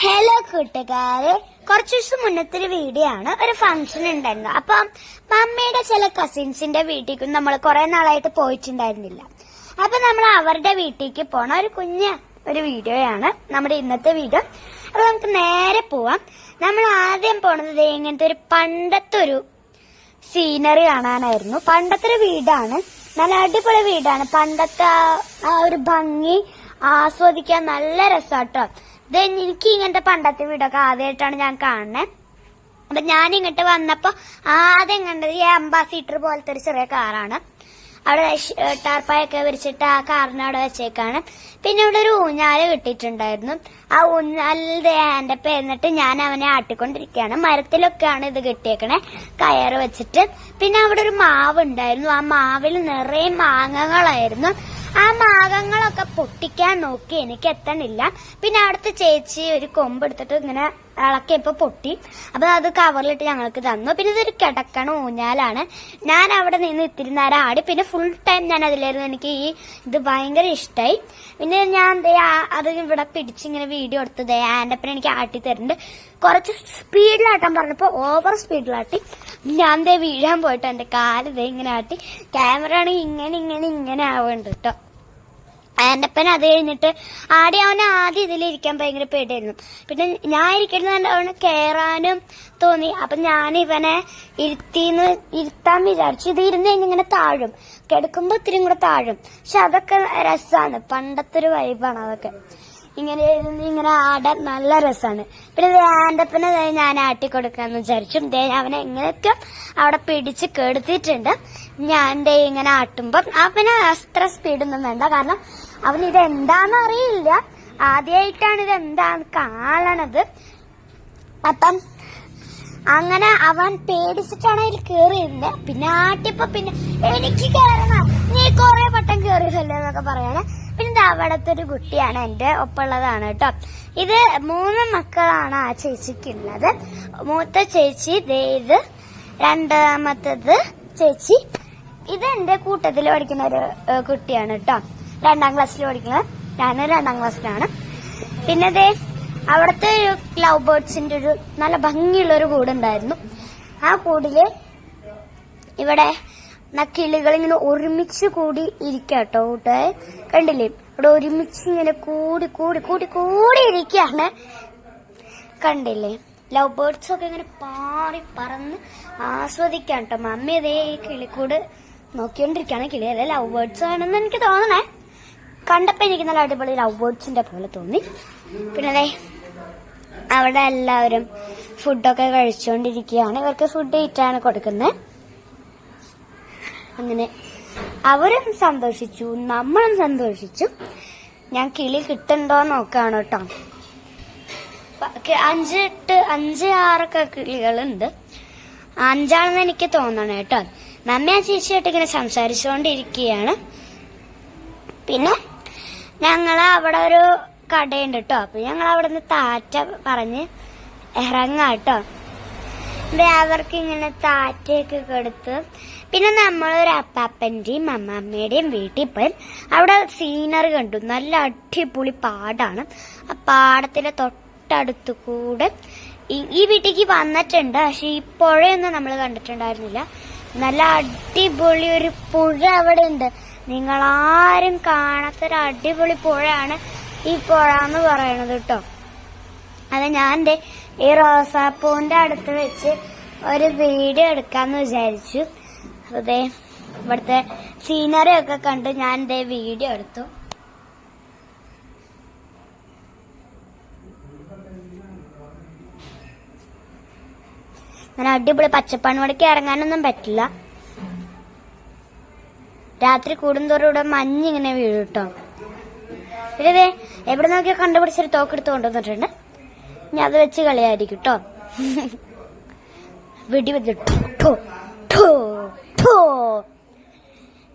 Hello കൂട്ടുകാരെ, കുറച്ചു ദിവസം മുന്നത്തെ ഒരു വീഡിയോ ആണ്. ഒരു ഫംഗ്ഷൻ ഉണ്ടായിരുന്നു. അപ്പം മമ്മിയുടെ ചില കസിൻസിന്റെ വീട്ടിലേക്ക് നമ്മൾ കുറെ നാളായിട്ട് പോയിട്ടുണ്ടായിരുന്നില്ല. അപ്പൊ നമ്മൾ അവരുടെ വീട്ടിലേക്ക് പോണ ഒരു വീഡിയോയാണ് നമ്മുടെ ഇന്നത്തെ വീഡിയോ. അപ്പൊ നമുക്ക് നേരെ പോവാം. നമ്മൾ ആദ്യം പോണത് ഇങ്ങനത്തെ ഒരു പണ്ടത്തെ ഒരു സീനറി കാണാനായിരുന്നു. പണ്ടത്തെ ഒരു വീടാണ്, നല്ല അടിപൊളി വീടാണ്. പണ്ടത്തെ ആ ഒരു ഭംഗി ആസ്വദിക്കാൻ നല്ല രസാട്ടോ. എനിക്ക് ഇങ്ങനത്തെ പണ്ടത്തെ വീടൊക്കെ ആദ്യമായിട്ടാണ് ഞാൻ കാണുന്നത്. അപ്പൊ ഞാൻ ഇങ്ങോട്ട് വന്നപ്പോ ആദ്യം കണ്ടത് ഈ അംബാസിഡർ പോലത്തെ ഒരു ചെറിയ കാറാണ്. അവിടെ ടാർപ്പായൊക്കെ വിരിച്ചിട്ട് ആ കാറിന് അവിടെ വെച്ചേക്കാണ്. പിന്നെ ഇവിടെ ഒരു ഊഞ്ഞാല് കിട്ടിയിട്ടുണ്ടായിരുന്നു. ആ ഊഞ്ഞാലിന്റെ എന്റെ പേരിന്നിട്ട് ഞാൻ അവനെ ആട്ടിക്കൊണ്ടിരിക്കുകയാണ്. മരത്തിലൊക്കെയാണ് ഇത് കിട്ടിയേക്കണേ, കയറ് വെച്ചിട്ട്. പിന്നെ അവിടെ ഒരു മാവ് ഉണ്ടായിരുന്നു. ആ മാവിൽ നിറയെ മാങ്ങകളായിരുന്നു. ആ മാങ്ങകളൊക്കെ പൊട്ടിക്കാൻ നോക്കി, എനിക്ക് എത്തണില്ല. പിന്നെ അവിടുത്തെ ചേച്ചി ഒരു കൊമ്പ് എടുത്തിട്ട് ഇങ്ങനെ ഇളക്കിയപ്പോ പൊട്ടി. അപ്പൊ അത് കവറിലിട്ട് ഞങ്ങൾക്ക് തന്നു. പിന്നെ ഇതൊരു കിടക്കണ ഊഞ്ഞാലാണ്. ഞാൻ അവിടെ നിന്ന് ഇത്തിരി നേരം ആടി. പിന്നെ ഫുൾ ടൈം ഞാൻ അതിലായിരുന്നു. എനിക്ക് ഇത് ഭയങ്കര ഇഷ്ടമായി. പിന്നെ ഞാൻ അത് ഇവിടെ പിടിച്ചിങ്ങനെ വീഡിയോ എടുത്തത് എന്റെ അപ്പനെ എനിക്ക് ആട്ടി തരുന്നുണ്ട്. കുറച്ച് സ്പീഡിലാട്ടാൻ പറഞ്ഞപ്പോ ഓവർ സ്പീഡിലാട്ടി. ഞാൻ വീഴാൻ പോയിട്ട് എന്റെ കാല് ഇങ്ങനെ ആട്ടി. ക്യാമറ ആണെങ്കിൽ ഇങ്ങനെ ആവുന്നുണ്ട് കേട്ടോ. എന്റെ അപ്പൻ അത് കഴിഞ്ഞിട്ട് അവന് ആദ്യം ഇതിലിരിക്കാൻ ഭയങ്കര പേടിയായിരുന്നു. പിന്നെ ഞാൻ ഇരിക്കുന്നത് അവന് കയറാനും തോന്നി. അപ്പൊ ഞാൻ ഇവനെ ഇരുത്താൻ വിചാരിച്ചു. ഇത് ഇരുന്ന് കഴിഞ്ഞിങ്ങനെ താഴും, കിടക്കുമ്പോ ഒത്തിരി കൂടെ താഴും. പക്ഷെ അതൊക്കെ രസാണ്, പണ്ടത്തെ ഒരു വൈബാണ് അതൊക്കെ. ഇങ്ങനെ ആടാൻ നല്ല രസാണ്. പിന്നെ എന്റെ അപ്പനെ ഞാൻ ആട്ടിക്കൊടുക്കാന്ന് വിചാരിച്ചു. അവനെ എങ്ങനെയൊക്കെ അവിടെ പിടിച്ച് കെടുത്തിട്ടുണ്ട്. ഞാൻ ഇങ്ങനെ ആട്ടുമ്പം അവന് അത്ര സ്പീഡൊന്നും വേണ്ട, കാരണം അവന് ഇതെന്താന്ന് അറിയില്ല. ആദ്യമായിട്ടാണ് ഇതെന്താന്ന് കാണണത്. അപ്പം അങ്ങനെ അവൻ പേടിച്ചിട്ടാണ് അതിൽ കേറിയിരുന്നത്. പിന്നെ ആട്ടിയപ്പോ പിന്നെ എനിക്ക് കയറണം, നീ കൊറേ വട്ടം കേറിയതല്ലേ എന്നൊക്കെ പറയാണ്. പിന്നെ അവിടത്തെ ഒരു കുട്ടിയാണ് എന്റെ ഒപ്പമുള്ളതാണ് കേട്ടോ. ഇത് 3 മക്കളാണ് ആ ചേച്ചിക്കുള്ളത്. മൂത്ത ചേച്ചി ഇത്, രണ്ടാമത്തത് ചേച്ചി. ഇത് എന്റെ കൂട്ടത്തിൽ പഠിക്കുന്ന ഒരു കുട്ടിയാണ് കേട്ടോ, 2ാം ക്ലാസ്സിൽ പഠിക്കുന്നത്. ഞാൻ 2ാം ക്ലാസ്സിലാണ്. പിന്നെ അവിടുത്തെ ഒരു ലവ് ബേർഡ്സിന്റെ ഒരു നല്ല ഭംഗിയുള്ള ഒരു കൂടുണ്ടായിരുന്നു. ആ കൂടില് ഇവിടെ കിളികൾ ഇങ്ങനെ ഒരുമിച്ച് കൂടി ഇരിക്കാട്ടോ കൂട്ടുകാരെ. കണ്ടില്ലേ, ഇവിടെ ഒരുമിച്ച് ഇങ്ങനെ കൂടി കൂടി കൂടി കൂടി ഇരിക്കാണ്. കണ്ടില്ലേ, ലവ് ബേർഡ്സ് ഒക്കെ ഇങ്ങനെ പാറി പറന്ന് ആസ്വദിക്കാൻ കേട്ടോ. മമ്മി ഈ കിളിക്കൂട് നോക്കിക്കൊണ്ടിരിക്കുകയാണ്. കിളിയല്ല, ലവ് ബേർഡ്സ് ആണെന്ന് എനിക്ക് തോന്നണേ. കണ്ടപ്പോ എനിക്ക് നല്ല അടിപൊളി ലവ് ബേർഡ്സിന്റെ പോലെ തോന്നി. പിന്നെ അവിടെ എല്ലാവരും ഫുഡൊക്കെ കഴിച്ചുകൊണ്ടിരിക്കുകയാണ്. ഇവർക്ക് ഫുഡ് ഈറ്റാണ് കൊടുക്കുന്നത്. അങ്ങനെ അവരും സന്തോഷിച്ചു, നമ്മളും സന്തോഷിച്ചു. ഞാൻ കിളി കിട്ടുന്നുണ്ടോന്ന് നോക്കാണ് കേട്ടോ. 5-6 കിളികളുണ്ട്. 5ആണെന്ന് എനിക്ക് തോന്നണം കേട്ടോ. നമ്മ ആ ചേച്ചിയായിട്ട് ഇങ്ങനെ സംസാരിച്ചുകൊണ്ടിരിക്കുകയാണ്. പിന്നെ അവിടെ ഒരു കടയുണ്ട് കേട്ടോ. അപ്പൊ ഞങ്ങൾ അവിടെ നിന്ന് താറ്റ പറഞ്ഞ് ഇറങ്ങാട്ടോ. അവർക്ക് ഇങ്ങനെ താറ്റയൊക്കെ കൊടുത്ത് പിന്നെ നമ്മളൊരു അപ്പാപ്പന്റെയും അമ്മാമ്മയുടെയും വീട്ടിൽ പോയി അവിടെ സീനറി കണ്ടു. നല്ല അടിപൊളി പാടാണ്. ആ പാടത്തിന്റെ തൊട്ടടുത്ത് കൂടെ ഈ വീട്ടിലേക്ക് വന്നിട്ടുണ്ട്. പക്ഷെ ഈ പുഴയൊന്നും നമ്മൾ കണ്ടിട്ടുണ്ടായിരുന്നില്ല. നല്ല അടിപൊളി ഒരു പുഴ അവിടെ ഉണ്ട്. നിങ്ങളാരും കാണാത്തൊരു അടിപൊളി പുഴയാണ് ഈ പുഴ എന്ന് പറയണത് കേട്ടോ. അത് ഞാൻ ഈ റോസാപ്പൂവിന്റെ അടുത്ത് വെച്ച് ഒരു വീഡിയോ എടുക്കാന്ന് വിചാരിച്ചു. അതെ, ഇവിടുത്തെ സീനറി ഒക്കെ കണ്ട് ഞാൻ വീഡിയോ എടുത്തു. അങ്ങനെ അടിപൊളി പച്ചപ്പണിവിടേക്ക് ഇറങ്ങാനൊന്നും പറ്റില്ല. രാത്രി കൂടുന്തോറും ഇവിടെ മഞ്ഞിങ്ങനെ വീഴും കേട്ടോ. പിന്നെ എവിടെ നോക്കിയാൽ കണ്ടുപിടിച്ചൊരു തോക്കെടുത്ത് കൊണ്ടുവന്നിട്ടുണ്ട്. ഞാൻ അത് വെച്ച് കളിയായിരിക്കും കേട്ടോ. വെടിവെച്ചിട്ടോ.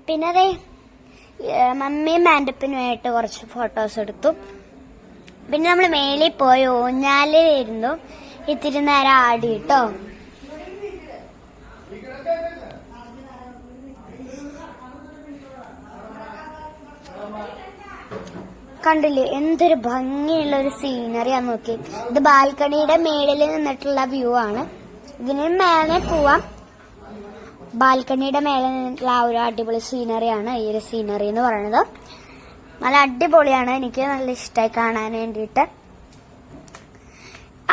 പിന്നെ മമ്മിയും ആൻറ്റപ്പനുമായിട്ട് കുറച്ച് ഫോട്ടോസ് എടുത്തു. പിന്നെ നമ്മൾ മേലിൽ പോയി ഊഞ്ഞാലിരുന്നു, ഇത്തിരി നേരം ആടി കേട്ടോ. കണ്ടില്ലേ എന്തൊരു ഭംഗിയുള്ള ഒരു സീനറിയാ നോക്കി. ഇത് ബാൽക്കണിയുടെ മേളിൽ നിന്നിട്ടുള്ള വ്യൂ ആണ്. ഇതിന് മേലെ പോവാം. ബാൽക്കണിയുടെ മേലെ നിന്നിട്ടുള്ള ആ ഒരു അടിപൊളി സീനറിയാണ് ഈ ഒരു സീനറി എന്ന് പറയുന്നത്. നല്ല അടിപൊളിയാണ്, എനിക്ക് നല്ല ഇഷ്ടമായി കാണാൻ വേണ്ടിയിട്ട്.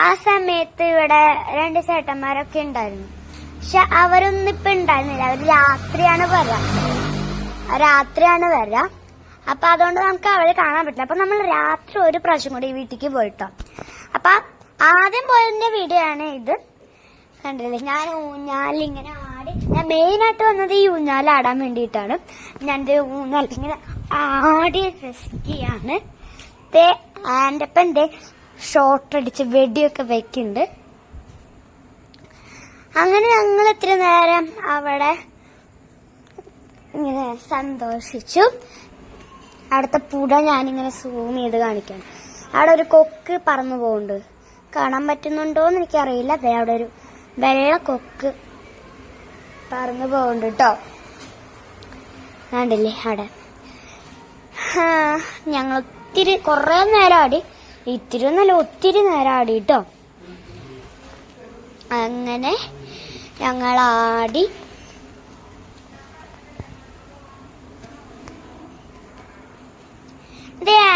ആ സമയത്ത് ഇവിടെ 2 ചേട്ടന്മാരൊക്കെ ഉണ്ടായിരുന്നു. പക്ഷെ അവരൊന്നും ഇപ്പൊ ഉണ്ടായിരുന്നില്ല. അവർ രാത്രിയാണ് വരാ. അപ്പൊ അതുകൊണ്ട് നമുക്ക് അവരെ കാണാൻ പറ്റില്ല. അപ്പൊ നമ്മൾ രാത്രി ഒരു പ്രാവശ്യം കൂടി ഈ വീട്ടിലേക്ക് പോയിട്ടോ. അപ്പൊ ആദ്യം പോയതിന്റെ വീഡിയോ ആണ് ഇത്. കണ്ടില്ലേ, ഞാൻ ഊഞ്ഞാലിങ്ങനെ ആടി. ഞാൻ മെയിനായിട്ട് വന്നത് ഈ ഊഞ്ഞാലാടാൻ വേണ്ടിയിട്ടാണ്. ഞാൻ ഊഞ്ഞാൽ ഇങ്ങനെ ആടി രസിക്കുകയാണ്. ആൻ്റെ അപ്പം ഷോർട്ട് അടിച്ച് വെടിയൊക്കെ വെക്കുന്നുണ്ട്. അങ്ങനെ ഞങ്ങൾ ഇത്തിരി നേരം അവിടെ ഇങ്ങനെ സന്തോഷിച്ചു. അവിടുത്തെ പുഴ ഞാനിങ്ങനെ സൂം ചെയ്ത് കാണിക്കാം. അവിടെ ഒരു കൊക്ക് പറന്നു പോകുന്നുണ്ട്. കാണാൻ പറ്റുന്നുണ്ടോന്ന് എനിക്കറിയില്ല. അതെ, അവിടെ ഒരു വെള്ള കൊക്ക് പറന്നു പോകുന്നുണ്ട് കേട്ടോ. കണ്ടില്ലേ അവിടെ. ഞങ്ങൾ കുറെ നേരം ആടി. ഇത്തിരി ഒന്നല്ല, ഒത്തിരി നേരം ആടി കേട്ടോ. അങ്ങനെ ഞങ്ങളാടി.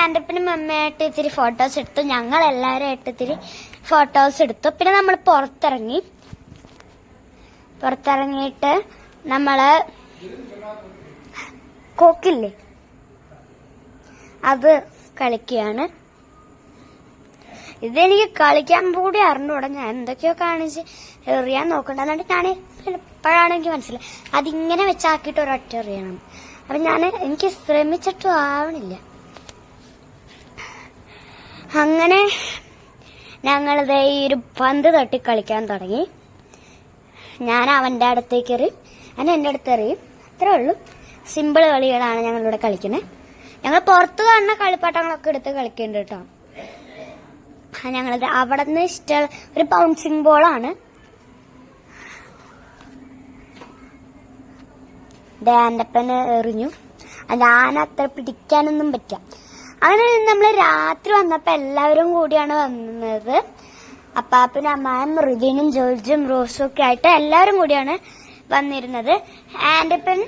ആൻ്റപ്പനും അമ്മയായിട്ട് ഇത്തിരി ഫോട്ടോസ് എടുത്തു. ഞങ്ങൾ എല്ലാവരും ആയിട്ട് ഇത്തിരി ഫോട്ടോസ് എടുത്തു. പിന്നെ നമ്മൾ പുറത്തിറങ്ങിയിട്ട് നമ്മള് കൊക്കില്ലേ അത് കളിക്കുകയാണ്. ഇതെനിക്ക് കളിക്കാൻ കൂടി അറിഞ്ഞൂടാ. ഞാൻ എന്തൊക്കെയോ കാണിച്ച് എറിയാൻ നോക്കണ്ട. എന്നിട്ട് ഞാൻ എപ്പോഴാണ് എനിക്ക് മനസ്സിലായി അതിങ്ങനെ വെച്ചാക്കിയിട്ട് ഒരൊറ്റ എറിയണം. അപ്പൊ എനിക്ക് ശ്രമിച്ചിട്ടും ആവണില്ല. അങ്ങനെ ഞങ്ങളിത് ഈ ഒരു പന്ത് തട്ടി കളിക്കാൻ തുടങ്ങി. ഞാൻ അവന്റെ അടുത്തേക്ക് എറിയും, അവൻ എന്റെ അടുത്ത് എറിയും. അത്രേ ഉള്ളൂ. സിമ്പിൾ കളികളാണ് ഞങ്ങളിവിടെ കളിക്കുന്നത്. ഞങ്ങൾ പുറത്ത് കാണുന്ന കളിപ്പാട്ടങ്ങളൊക്കെ എടുത്ത് കളിക്കുന്നുണ്ട് കേട്ടോ. ഞങ്ങളത് അവിടെ നിന്ന് ഇഷ്ടമുള്ള ഒരു ബൗൺസിങ് ബോളാണ്. ഡാൻഡപ്പന് എറിഞ്ഞു. ഞാനത്ര പിടിക്കാനൊന്നും പറ്റാം. അങ്ങനെ നമ്മൾ രാത്രി വന്നപ്പോ എല്ലാവരും കൂടിയാണ് വന്നത്. അപ്പാപ്പനും അമ്മായും ഋതിനും ജോർജും റോസും ഒക്കെ ആയിട്ട് എല്ലാവരും കൂടിയാണ് വന്നിരുന്നത്. ആൻ്റപ്പൻ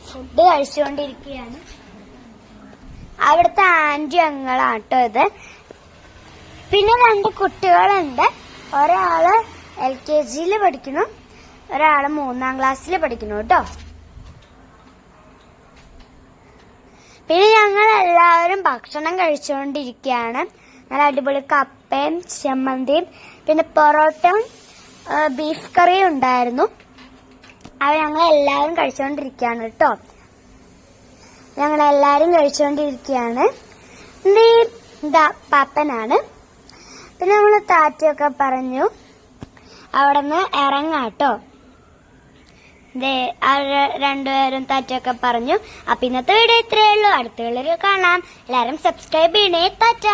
ഫുഡ് കഴിച്ചുകൊണ്ടിരിക്കുകയാണ്. അവിടുത്തെ ആന്റി അങ്ങളാട്ടോ ഇത്. പിന്നെ 2 കുട്ടികളുണ്ട്. ഒരാള് LKG പഠിക്കുന്നു, ഒരാള് 3ാം ക്ലാസ്സിൽ പഠിക്കുന്നു കേട്ടോ. പിന്നെ ഞങ്ങൾ എല്ലാവരും ഭക്ഷണം കഴിച്ചുകൊണ്ടിരിക്കുകയാണ്. നല്ല അടിപൊളി കപ്പയും ചമ്മന്തിയും പിന്നെ പൊറോട്ടയും ബീഫ് കറിയും ഉണ്ടായിരുന്നു. അത് ഞങ്ങളെല്ലാവരും കഴിച്ചുകൊണ്ടിരിക്കുകയാണ് കേട്ടോ. ഞങ്ങളെല്ലാരും കഴിച്ചുകൊണ്ടിരിക്കുകയാണ്. ഇതാ പാപ്പനാണ്. പിന്നെ നമ്മള് താറ്റയൊക്കെ പറഞ്ഞു അവിടെ നിന്ന് ഇറങ്ങാട്ടോ. രണ്ടുപേരും താറ്റയൊക്കെ പറഞ്ഞു. അപ്പൊ ഇന്നത്തെ വീഡിയോ ഇത്രയേ ഉള്ളൂ. അടുത്ത വീഡിയോയിൽ കാണാം. എല്ലാരും സബ്സ്ക്രൈബ് ചെയ്യണേ. താറ്റ.